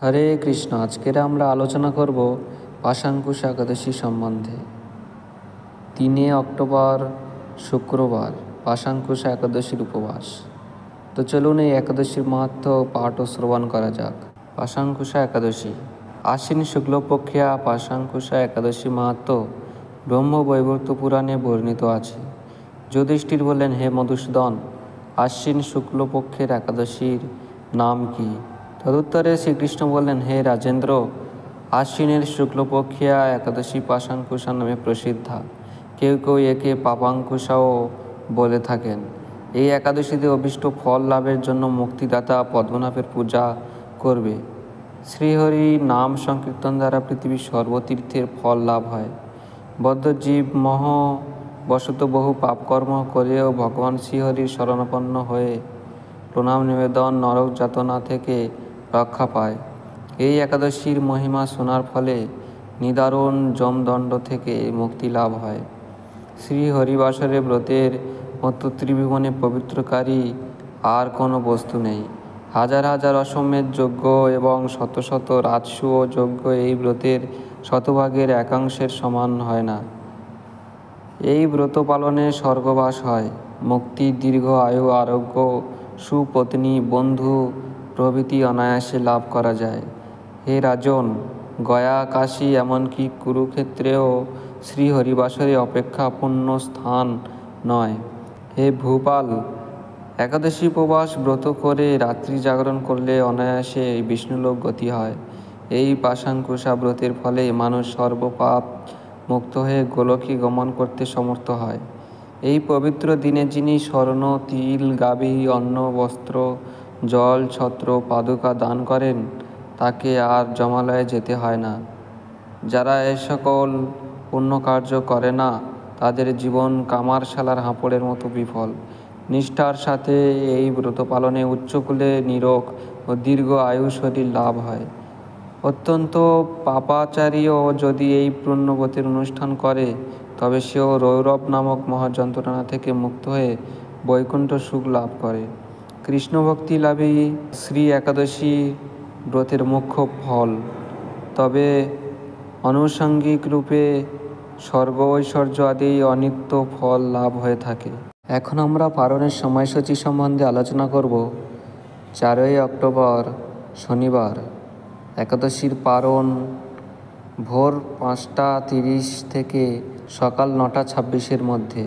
হরে কৃষ্ণ। আজকের আমরা আলোচনা করব পাশাঙ্কুশ একাদশী সম্বন্ধে। 3 অক্টোবর শুক্রবার পাশাঙ্কুশ একাদশীর উপবাস। তো চলুন এই একাদশীর মাহাত্ম্য পাঠ ও শ্রবণ করা যাক। পাশাঙ্কুশা একাদশী। আশ্বিন শুক্লপক্ষিয়া পাশাঙ্কুশা একাদশী মাহাত্ম্য ব্রহ্মবৈবর্ত পুরাণে বর্ণিত আছে। যুধিষ্ঠির বললেন, হে মধুসূদন, আশ্বিন শুক্লপক্ষের একাদশীর নাম কি? তদুত্তরে শ্রীকৃষ্ণ বললেন, হে রাজেন্দ্র, আশ্বিনের শুক্লপক্ষিয়া একাদশী পাশাঙ্কুশা নামে প্রসিদ্ধা। কেউ কেউ একে পাপাঙ্কুশাও বলে থাকেন। এই একাদশীতে অভীষ্ট ফল লাভের জন্য মুক্তিদাতা পদ্মনাভের পূজা করবে। শ্রীহরি নাম সংকীর্তন দ্বারা পৃথিবীর সর্বতীর্থের ফল লাভ হয়। বদ্ধজীব মোহ বশত বহু পাপকর্ম করেও ভগবান শ্রীহরির শরণাপন্ন হয়ে প্রণাম নিবেদন নরক যাতনা থেকে রক্ষা পায়। এই একাদশীর মহিমা শোনার ফলে নিদারুণ যমদণ্ড থেকে মুক্তি লাভ হয়। শ্রী হরিবাসরে ব্রতের মতো ত্রিভুবনে পবিত্রকারী আর কোনো বস্তু নেই। হাজার হাজার অশ্বমেধ যজ্ঞ এবং শত শত রাজসূয় যজ্ঞ এই ব্রতের শতভাগের একাংশের সমান হয় না। এই ব্রত পালনে স্বর্গবাস হয়, মুক্তি, দীর্ঘ আয়ু, আরোগ্য, সুপত্নী, বন্ধু প্রভৃতি অনায়াসে লাভ করা যায়। হে রাজন, গয়া, কাশী, এমনকি কুরুক্ষেত্রেও শ্রীহরিবাসরে অপেক্ষা পুণ্য স্থান নয়। হে ভূপাল, একাদশী উপবাস ব্রত করে রাত্রি জাগরণ করলে অনায়াসে বিষ্ণুলোক গতি হয়। এই পাশাঙ্কুশা ব্রতের ফলে মানুষ সর্বপাপ মুক্ত হয়ে গোলকে গমন করতে সমর্থ হয়। এই পবিত্র দিনে যিনি স্বর্ণ, তিল, গাভী, অন্ন, বস্ত্র, জল, ছত্র, পাদুকা দান করেন, তাকে আর যমালয়ে যেতে হয় না। যারা এ সকল পুণ্যকার্য করে না, তাদের জীবন কামারশালার হাঁপড়ের মতো বিফল। নিষ্ঠার সাথে এই ব্রত পালনে উচ্চকুলে নিরোগ ও দীর্ঘ আয়ু শরীর লাভ হয়। অত্যন্ত পাপাচারীও যদি এই পুণ্যব্রতের অনুষ্ঠান করে, তবে সেও রৌরব নামক মহাযন্ত্রণা থেকে মুক্ত হয়ে বৈকুণ্ঠ সুখ লাভ করে। কৃষ্ণভক্তি লাভই শ্রী একাদশী ব্রতের মুখ্য ফল। তবে আনুষঙ্গিক রূপে স্বর্গ, ঐশ্বর্য আদি অনিত্য ফল লাভ হয়ে থাকে। এখন আমরা পারণের সময়সূচি সম্বন্ধে আলোচনা করব। 4 অক্টোবর শনিবার একাদশীর পারণ ভোর 5টা 30 থেকে সকাল 9টা 26-এর মধ্যে।